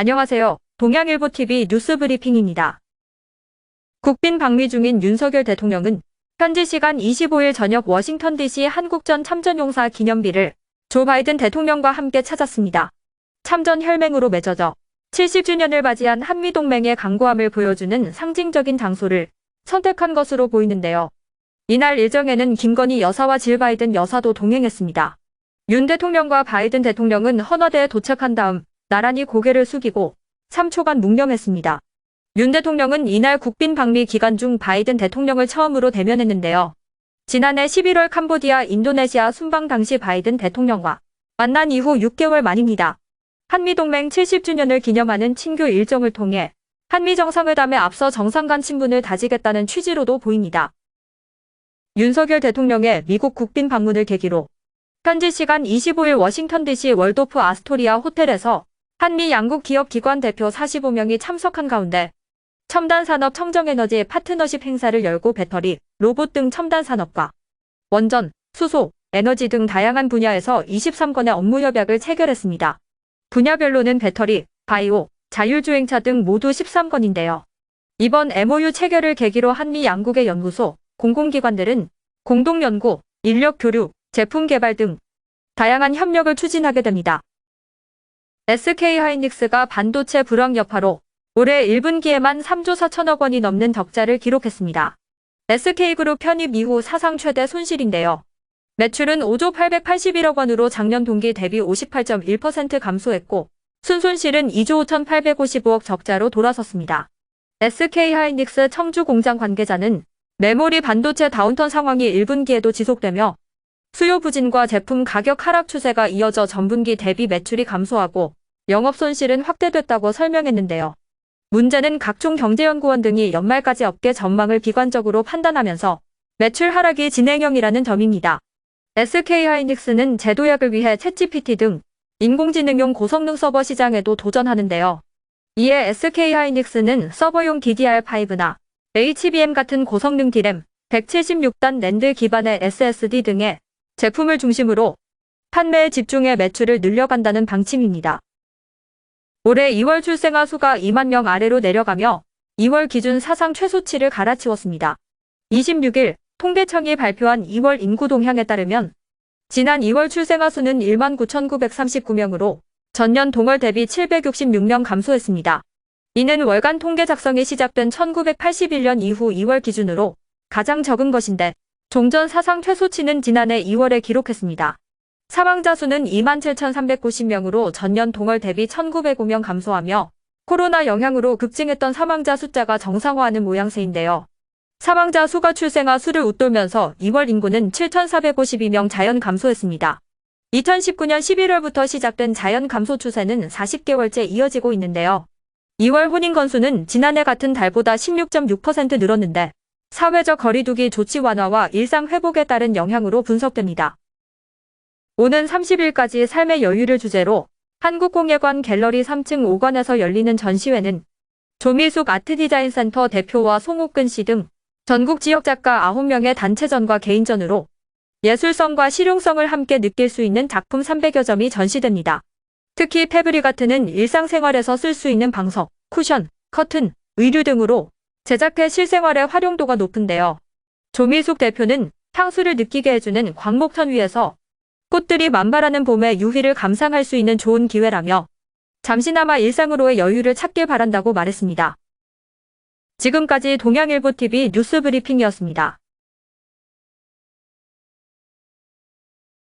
안녕하세요. 동양일보TV 뉴스브리핑입니다. 국빈 방미 중인 윤석열 대통령은 현지 시간 25일 저녁 워싱턴 DC 한국전 참전용사 기념비를 조 바이든 대통령과 함께 찾았습니다. 참전 혈맹으로 맺어져 70주년을 맞이한 한미동맹의 강고함을 보여주는 상징적인 장소를 선택한 것으로 보이는데요. 이날 일정에는 김건희 여사와 질 바이든 여사도 동행했습니다. 윤 대통령과 바이든 대통령은 헌화대에 도착한 다음 나란히 고개를 숙이고 3초간 묵념했습니다. 윤 대통령은 이날 국빈 방미 기간 중 바이든 대통령을 처음으로 대면했는데요. 지난해 11월 캄보디아, 인도네시아 순방 당시 바이든 대통령과 만난 이후 6개월 만입니다. 한미동맹 70주년을 기념하는 친교 일정을 통해 한미 정상회담에 앞서 정상 간 친분을 다지겠다는 취지로도 보입니다. 윤석열 대통령의 미국 국빈 방문을 계기로 현지 시간 25일 워싱턴 DC 월도프 아스토리아 호텔에서 한미 양국 기업 기관 대표 45명이 참석한 가운데 첨단산업 청정에너지 파트너십 행사를 열고 배터리, 로봇 등 첨단산업과 원전, 수소, 에너지 등 다양한 분야에서 23건의 업무 협약을 체결했습니다. 분야별로는 배터리, 바이오, 자율주행차 등 모두 13건인데요. 이번 MOU 체결을 계기로 한미 양국의 연구소, 공공기관들은 공동연구, 인력 교류, 제품 개발 등 다양한 협력을 추진하게 됩니다. SK하이닉스가 반도체 불황 여파로 올해 1분기에만 3조 4천억 원이 넘는 적자를 기록했습니다. SK그룹 편입 이후 사상 최대 손실인데요. 매출은 5조 881억 원으로 작년 동기 대비 58.1% 감소했고 순손실은 2조 5,855억 적자로 돌아섰습니다. SK하이닉스 청주 공장 관계자는 메모리 반도체 다운턴 상황이 1분기에도 지속되며 수요 부진과 제품 가격 하락 추세가 이어져 전분기 대비 매출이 감소하고 영업손실은 확대됐다고 설명했는데요. 문제는 각종 경제연구원 등이 연말까지 업계 전망을 비관적으로 판단하면서 매출 하락이 진행형이라는 점입니다. SK하이닉스는 제도약을 위해 챗GPT 등 인공지능용 고성능 서버 시장에도 도전하는데요. 이에 SK하이닉스는 서버용 DDR5나 HBM 같은 고성능 D램, 176단 낸드 기반의 SSD 등의 제품을 중심으로 판매에 집중해 매출을 늘려간다는 방침입니다. 올해 2월 출생아 수가 2만 명 아래로 내려가며 2월 기준 사상 최소치를 갈아치웠습니다. 26일 통계청이 발표한 2월 인구 동향에 따르면 지난 2월 출생아 수는 1만 9,939명으로 전년 동월 대비 766명 감소했습니다. 이는 월간 통계 작성이 시작된 1981년 이후 2월 기준으로 가장 적은 것인데 종전 사상 최소치는 지난해 2월에 기록했습니다. 사망자 수는 27,390명으로 전년 동월 대비 1,905명 감소하며 코로나 영향으로 급증했던 사망자 숫자가 정상화하는 모양새인데요. 사망자 수가 출생아 수를 웃돌면서 2월 인구는 7,452명 자연 감소했습니다. 2019년 11월부터 시작된 자연 감소 추세는 40개월째 이어지고 있는데요. 2월 혼인 건수는 지난해 같은 달보다 16.6% 늘었는데 사회적 거리두기 조치 완화와 일상 회복에 따른 영향으로 분석됩니다. 오는 30일까지 삶의 여유를 주제로 한국공예관 갤러리 3층 5관에서 열리는 전시회는 조미숙 아트디자인센터 대표와 송옥근 씨 등 전국 지역 작가 9명의 단체전과 개인전으로 예술성과 실용성을 함께 느낄 수 있는 작품 300여 점이 전시됩니다. 특히 패브릭 아트는 일상생활에서 쓸 수 있는 방석, 쿠션, 커튼, 의류 등으로 제작해 실생활의 활용도가 높은데요. 조미숙 대표는 향수를 느끼게 해주는 광목천 위에서 꽃들이 만발하는 봄의 유희를 감상할 수 있는 좋은 기회라며 잠시나마 일상으로의 여유를 찾길 바란다고 말했습니다. 지금까지 동양일보TV 뉴스브리핑이었습니다.